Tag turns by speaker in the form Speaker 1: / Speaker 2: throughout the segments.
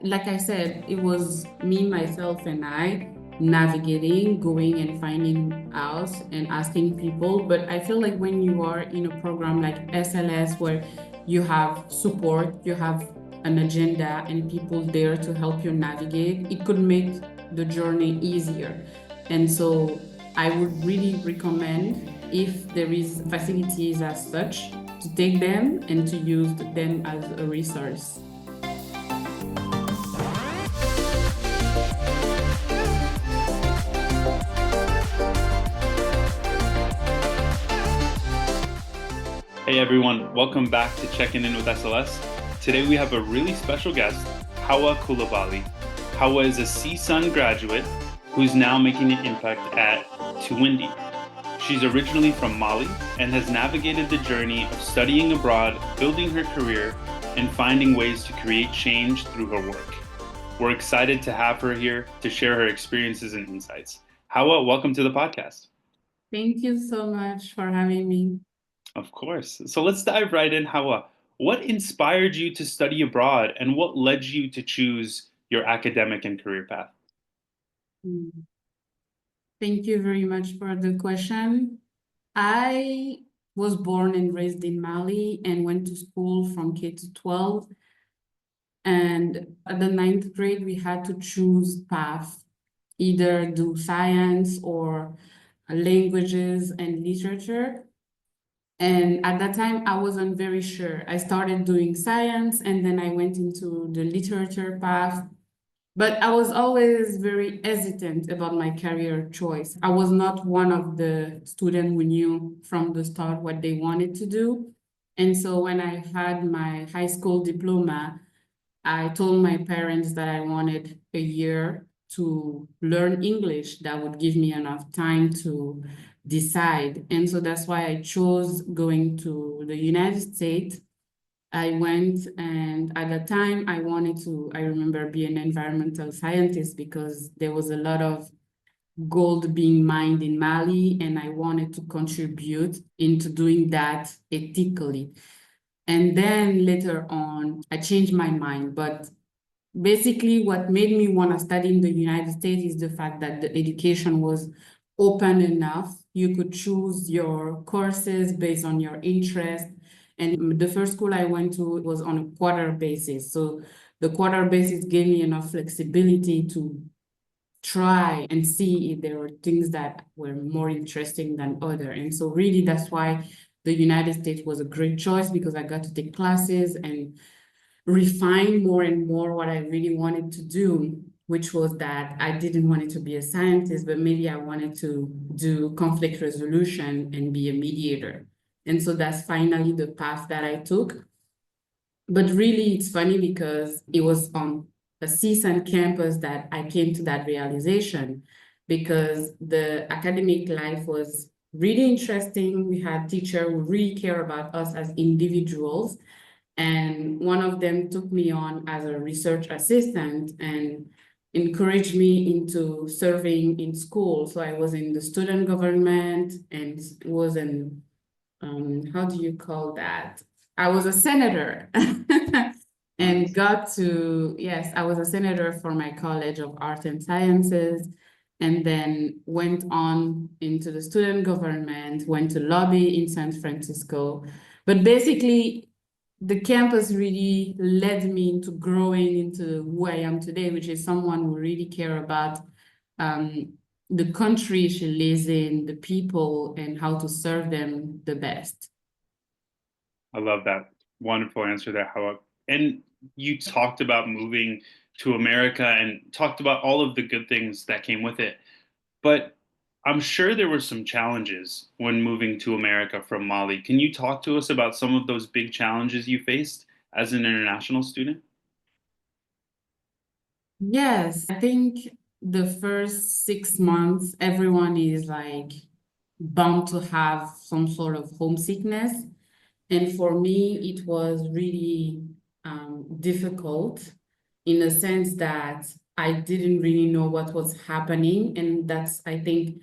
Speaker 1: like I said, it was me, myself, and I navigating, going and finding out and asking people. But I feel like when you are in a program like SLS, where you have support, you have an agenda, and people there to help you navigate, it could make the journey easier. And so I would really recommend, if there is facilities as such, to take them and to use them as a resource.
Speaker 2: Hey everyone, welcome back to Checking In with SLS. Today we have a really special guest, Hawa Coulibaly. Hawa is a CSUN graduate who's now making an impact at Tuwindi. She's originally from Mali and has navigated the journey of studying abroad, building her career, and finding ways to create change through her work. We're excited to have her here to share her experiences and insights. Hawa, welcome to the podcast.
Speaker 1: Thank you so much for having me.
Speaker 2: Of course. So let's dive right in, Hawa. What inspired you to study abroad and what led you to choose your academic and career path?
Speaker 1: Thank you very much for the question. I was born and raised in Mali and went to school from K to 12. And at the ninth grade, we had to choose path, either do science or languages and literature. And at that time, I wasn't very sure. I started doing science and then I went into the literature path. But I was always very hesitant about my career choice. I was not one of the students who knew from the start what they wanted to do. And so when I had my high school diploma, I told my parents that I wanted a year to learn English that would give me enough time to decide. And so that's why I chose going to the United States. I went, and at the time I remember being an environmental scientist because there was a lot of gold being mined in Mali, and I wanted to contribute into doing that ethically. And then later on, I changed my mind. But basically, what made me want to study in the United States is the fact that the education was open enough. You could choose your courses based on your interest. And the first school I went to was on a quarter basis. So the quarter basis gave me enough flexibility to try and see if there were things that were more interesting than other. And so really that's why the United States was a great choice, because I got to take classes and refine more and more what I really wanted to do, which was that I didn't want it to be a scientist, but maybe I wanted to do conflict resolution and be a mediator. And so that's finally the path that I took. But really, it's funny because it was on a CSUN campus that I came to that realization, because the academic life was really interesting. We had teachers who really care about us as individuals. And one of them took me on as a research assistant and encouraged me into serving in school. So I was in the student government and was in, how do you call that? I was a senator and yes, I was a senator for my College of Art and Sciences, and then went on into the student government, went to lobby in San Francisco. But basically, the campus really led me into growing into who I am today, which is someone who really care about the country she lives in, the people, and how to serve them the best.
Speaker 2: I love that. Wonderful answer there, Hawa. And you talked about moving to America and talked about all of the good things that came with it. But I'm sure there were some challenges when moving to America from Mali. Can you talk to us about some of those big challenges you faced as an international student?
Speaker 1: Yes, I think the first 6 months, everyone is like bound to have some sort of homesickness. And for me, it was really difficult in the sense that I didn't really know what was happening. And that's, I think,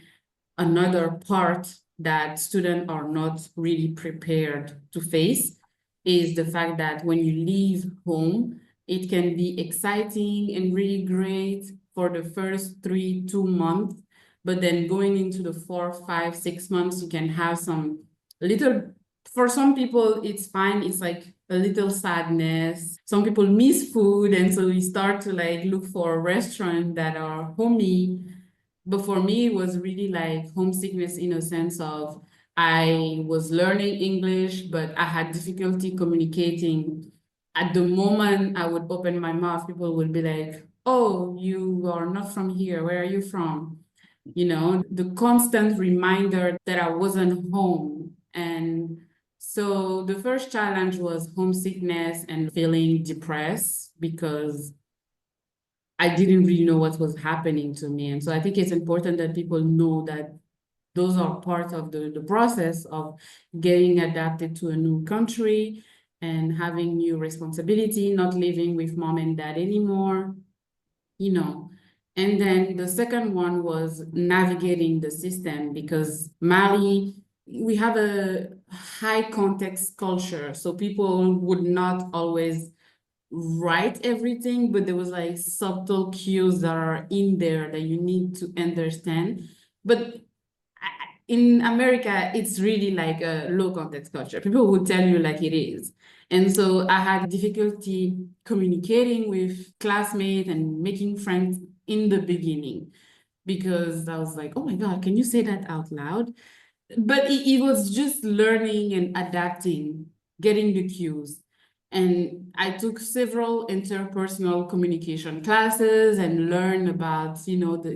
Speaker 1: another part that students are not really prepared to face, is the fact that when you leave home, It can be exciting and really great for the first 2 months, but then going into the 4, 5, 6 months, you can have some little, for some people, it's fine. It's like a little sadness. Some people miss food, and so we start to like look for restaurants that are homey. But for me, it was really like homesickness in a sense of I was learning English, but I had difficulty communicating. At the moment I would open my mouth, people would be like, "Oh, you are not from here. Where are you from?" You know, the constant reminder that I wasn't home. And so the first challenge was homesickness and feeling depressed because I didn't really know what was happening to me. And so I think it's important that people know that those are part of the process of getting adapted to a new country and having new responsibility, not living with mom and dad anymore, you know. And then the second one was navigating the system because Mali, we have a high context culture. So people would not always write everything, but there was like subtle cues that are in there that you need to understand. But in America, it's really like a low context culture. People would tell you like it is. And so I had difficulty communicating with classmates and making friends in the beginning because I was like, oh my God, can you say that out loud? But it was just learning and adapting, getting the cues. And I took several interpersonal communication classes and learned about, you know, the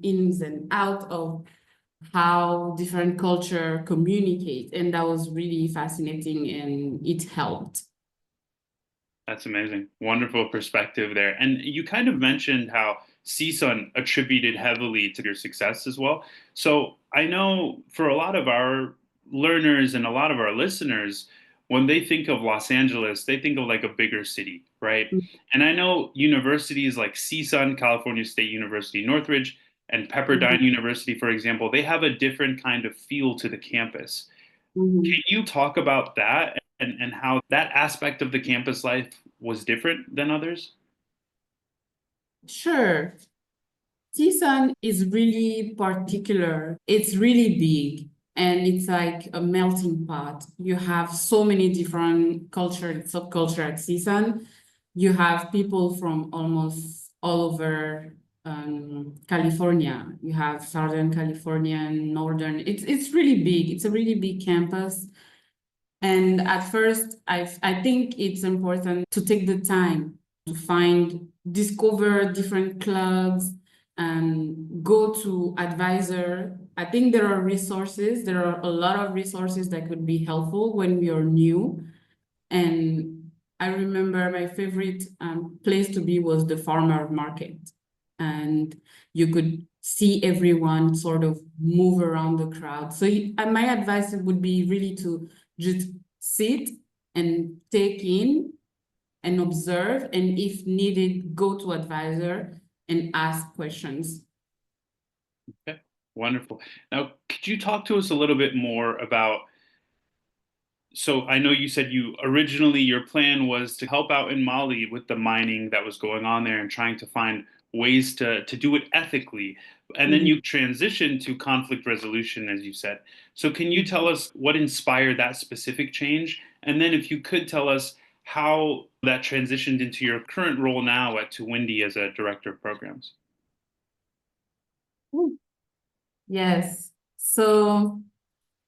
Speaker 1: ins and outs of how different culture communicate. And that was really fascinating and it helped.
Speaker 2: That's amazing. Wonderful perspective there. And you kind of mentioned how CSUN attributed heavily to your success as well. So I know for a lot of our learners and a lot of our listeners, when they think of Los Angeles, they think of like a bigger city, right? And I know universities like CSUN, California State University, Northridge, and Pepperdine University, for example, they have a different kind of feel to the campus. Can you talk about that and how that aspect of the campus life was different than others?
Speaker 1: Sure. CSUN is really particular. It's really big and it's like a melting pot. You have so many different culture and subculture at CSUN. You have people from almost all over California. You have Southern California and Northern. It's really big. It's a really big campus. And at first, I think it's important to take the time to discover different clubs and go to advisor. I think there are resources. There are a lot of resources that could be helpful when we are new. And I remember my favorite place to be was the farmer market. And you could see everyone sort of move around the crowd. So my advice would be really to just sit and take in and observe, and if needed, go to advisor and ask questions.
Speaker 2: Okay, wonderful. Now, could you talk to us a little bit more about, so I know you said you originally your plan was to help out in Mali with the mining that was going on there and trying to find ways to do it ethically. And then you transitioned to conflict resolution, as you said. So can you tell us what inspired that specific change? And then if you could tell us how that transitioned into your current role now at Tuwindi as a director of programs.
Speaker 1: Yes. So,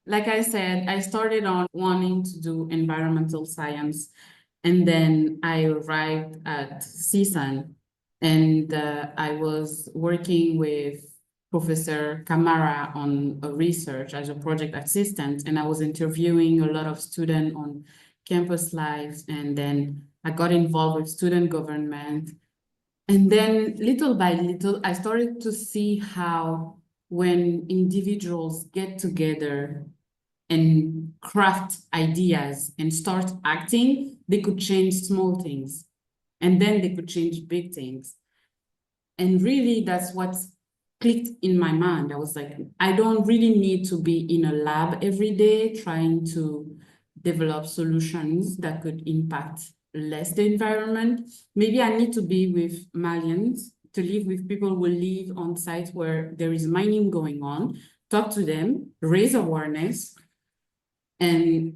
Speaker 1: like I said, I started on wanting to do environmental science, and then I arrived at CSUN, and I was working with Professor Kamara on a research as a project assistant, and I was interviewing a lot of students on campus life, and then I got involved with student government. And then little by little, I started to see how when individuals get together and craft ideas and start acting, they could change small things. And then they could change big things. And really, that's what clicked in my mind. I was like, I don't really need to be in a lab every day trying to develop solutions that could impact less the environment. Maybe I need to be with Malians, to live with people who live on sites where there is mining going on, talk to them, raise awareness, and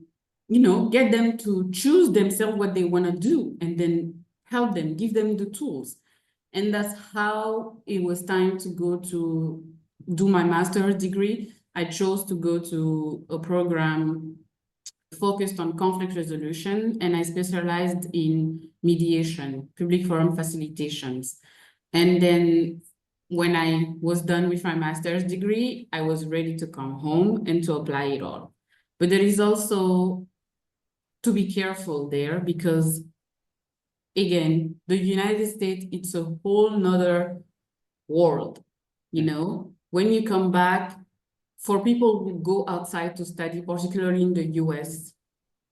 Speaker 1: get them to choose themselves what they want to do, and then help them, give them the tools. And that's how it was time to go to do my master's degree. I chose to go to a program focused on conflict resolution, and I specialized in mediation, public forum facilitations. And then when I was done with my master's degree, I was ready to come home and to apply it all. But there is also to be careful there, because again, the United States, it's a whole nother world. When you come back, for people who go outside to study, particularly in the US,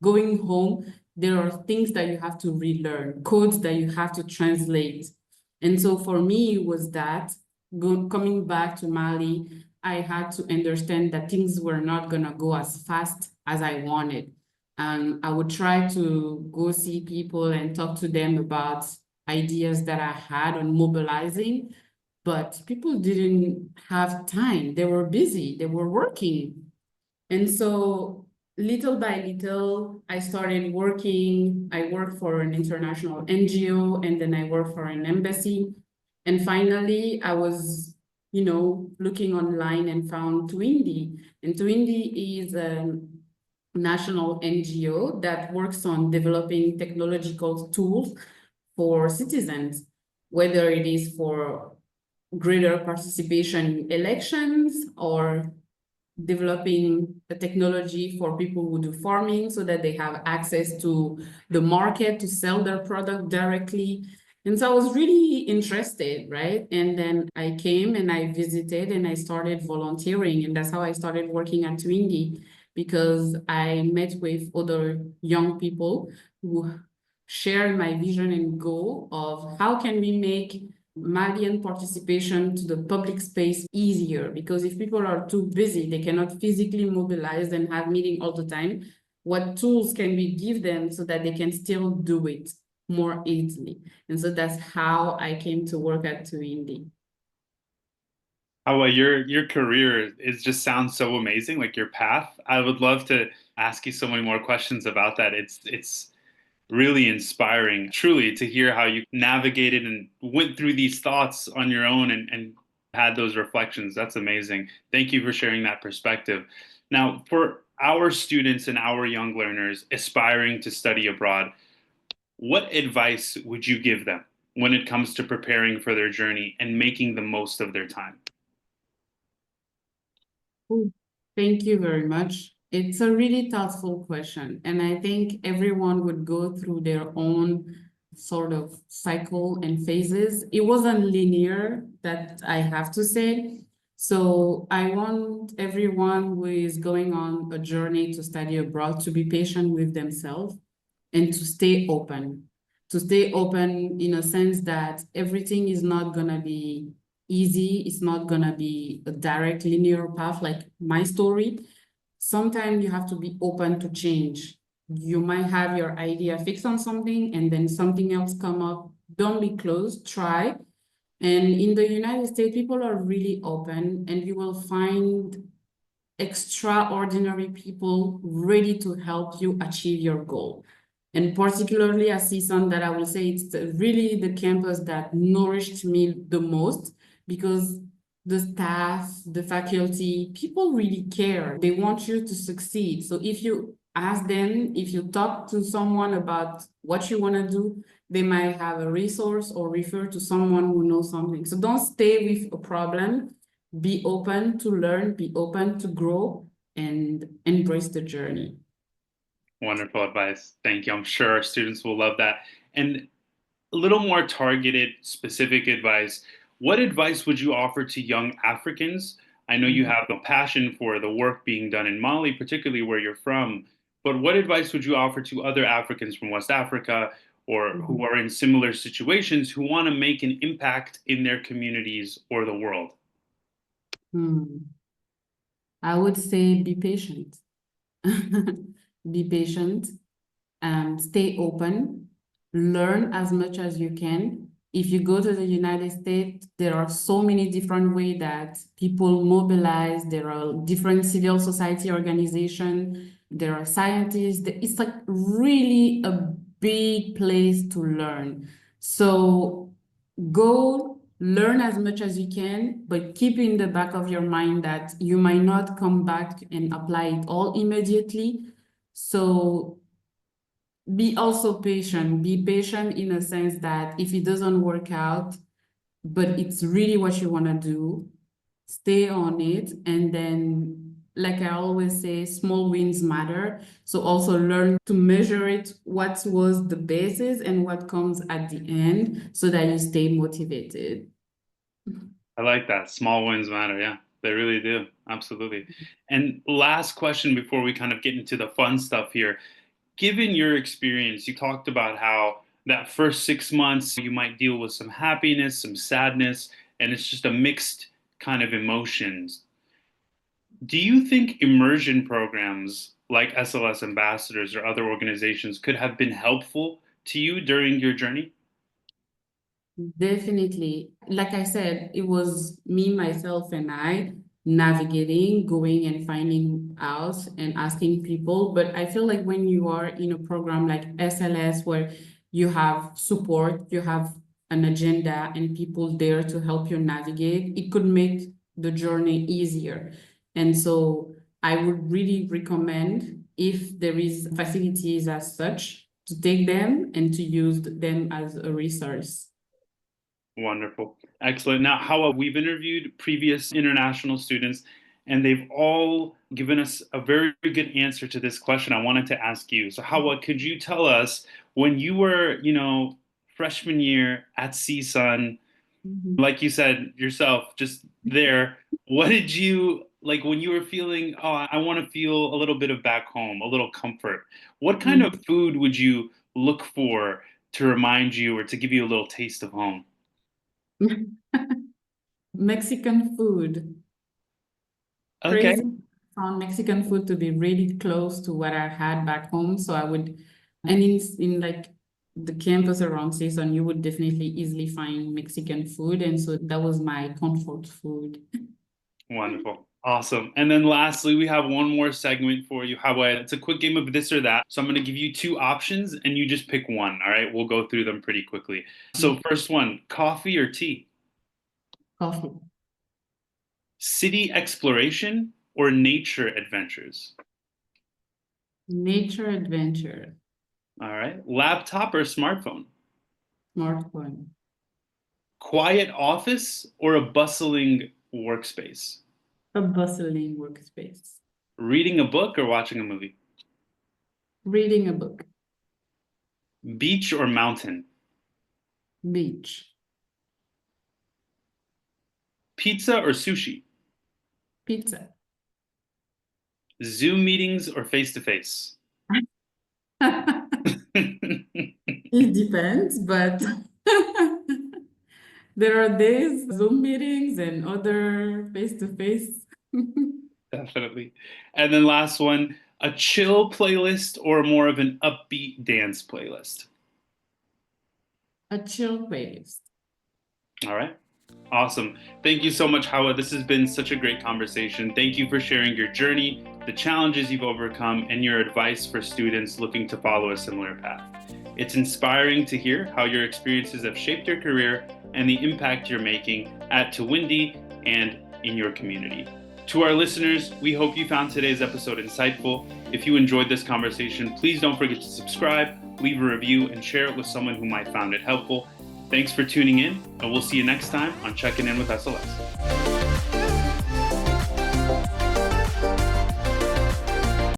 Speaker 1: going home, there are things that you have to relearn, codes that you have to translate. And so for me, it was that coming back to Mali, I had to understand that things were not gonna go as fast as I wanted. I would try to go see people and talk to them about ideas that I had on mobilizing, but people didn't have time. They were busy, they were working. And so little by little, I started working. I worked for an international NGO, and then I worked for an embassy. And finally, I was, looking online and found Tuwindi. And Tuwindi is a national NGO that works on developing technological tools for citizens, whether it is for greater participation in elections or developing a technology for people who do farming so that they have access to the market to sell their product directly. And so I was really interested, right? And then I came and I visited and I started volunteering, and that's how I started working at Tuwindi, because I met with other young people who share my vision and goal of how can we make Malian participation to the public space easier, because if people are too busy, they cannot physically mobilize and have meeting all the time. What tools can we give them so that they can still do it more easily? And so that's how I came to work at Tuwindi.
Speaker 2: Hawa, your career just sounds so amazing, like your path. I would love to ask you so many more questions about that. It's really inspiring, truly, to hear how you navigated and went through these thoughts on your own and had those reflections. That's amazing. Thank you for sharing that perspective. Now, for our students and our young learners aspiring to study abroad, what advice would you give them when it comes to preparing for their journey and making the most of their time?
Speaker 1: Thank you very much. It's a really thoughtful question, and I think everyone would go through their own sort of cycle and phases. It wasn't linear, that I have to say. So I want everyone who is going on a journey to study abroad to be patient with themselves and to stay open. To stay open in a sense that everything is not gonna be easy. It's not gonna be a direct linear path like my story. Sometimes you have to be open to change. You might have your idea fixed on something and then something else come up. Don't be closed, try. And in the United States, people are really open, and you will find extraordinary people ready to help you achieve your goal. And particularly at CSUN, that I will say it's really the campus that nourished me the most, because the staff, the faculty, people really care. They want you to succeed. So if you ask them, if you talk to someone about what you want to do, they might have a resource or refer to someone who knows something. So don't stay with a problem. Be open to learn, be open to grow, and embrace the journey.
Speaker 2: Wonderful advice. Thank you. I'm sure our students will love that. And a little more targeted, specific advice. What advice would you offer to young Africans? I know you have a passion for the work being done in Mali, particularly where you're from, but what advice would you offer to other Africans from West Africa or who are in similar situations who want to make an impact in their communities or the world?
Speaker 1: I would say be patient. Be patient and stay open. learn as much as you can. If you go to the United States, there are so many different ways that people mobilize. There are different civil society organizations. There are scientists. It's like really a big place to learn. So go learn as much as you can, but keep in the back of your mind that you might not come back and apply it all immediately. So be also patient. Be patient in a sense that if it doesn't work out, but it's really what you want to do, stay on it. And then, like I always say, small wins matter. So also learn to measure it, what was the basis and what comes at the end, so that you stay motivated.
Speaker 2: I like that. Small wins matter. Yeah, they really do. Absolutely. And last question before we kind of get into the fun stuff here. Given your experience, you talked about how that first 6 months you might deal with some happiness, some sadness, and it's just a mixed kind of emotions. Do you think immersion programs like SLS ambassadors or other organizations could have been helpful to you during your journey?
Speaker 1: Definitely. Like I said, it was me, myself, and I navigating, going and finding out and asking people. But I feel like when you are in a program like SLS, where you have support, you have an agenda, and people there to help you navigate, it could make the journey easier. And so I would really recommend, if there is facilities as such, to take them and to use them as a resource.
Speaker 2: Wonderful. Excellent. Now, Hawa, we've interviewed previous international students, and they've all given us a very good answer to this question I wanted to ask you. So, Hawa, could you tell us when you were, freshman year at CSUN, like you said yourself, just there, what did you like when you were feeling, oh, I want to feel a little bit of back home, a little comfort? What kind of food would you look for to remind you or to give you a little taste of home?
Speaker 1: Mexican food.
Speaker 2: Okay.
Speaker 1: Crazy. Found Mexican food to be really close to what I had back home. So I would, and in like the campus around CSUN, you would definitely easily find Mexican food. And so that was my comfort food.
Speaker 2: Wonderful. Awesome. And then lastly, we have one more segment for you. How about it's a quick game of this or that. So I'm going to give you two options and you just pick one. All right. We'll go through them pretty quickly. So, first one, coffee or tea?
Speaker 1: Coffee.
Speaker 2: City exploration or nature adventures?
Speaker 1: Nature adventure.
Speaker 2: All right. Laptop or smartphone?
Speaker 1: Smartphone.
Speaker 2: Quiet office or a bustling workspace?
Speaker 1: A bustling workspace.
Speaker 2: Reading a book or watching a movie?
Speaker 1: Reading a book.
Speaker 2: Beach or mountain?
Speaker 1: Beach.
Speaker 2: Pizza or sushi?
Speaker 1: Pizza.
Speaker 2: Zoom meetings or face to face?
Speaker 1: It depends, but there are days Zoom meetings and other face-to-face.
Speaker 2: Definitely. And then last one, a chill playlist or more of an upbeat dance playlist?
Speaker 1: A chill playlist.
Speaker 2: All right. Awesome. Thank you so much, Hawa. This has been such a great conversation. Thank you for sharing your journey, the challenges you've overcome, and your advice for students looking to follow a similar path. It's inspiring to hear how your experiences have shaped your career and the impact you're making at Tuwindi and in your community. To our listeners, we hope you found today's episode insightful. If you enjoyed this conversation, please don't forget to subscribe, leave a review, and share it with someone who might find it helpful. Thanks for tuning in, and we'll see you next time on Checking In with SLS.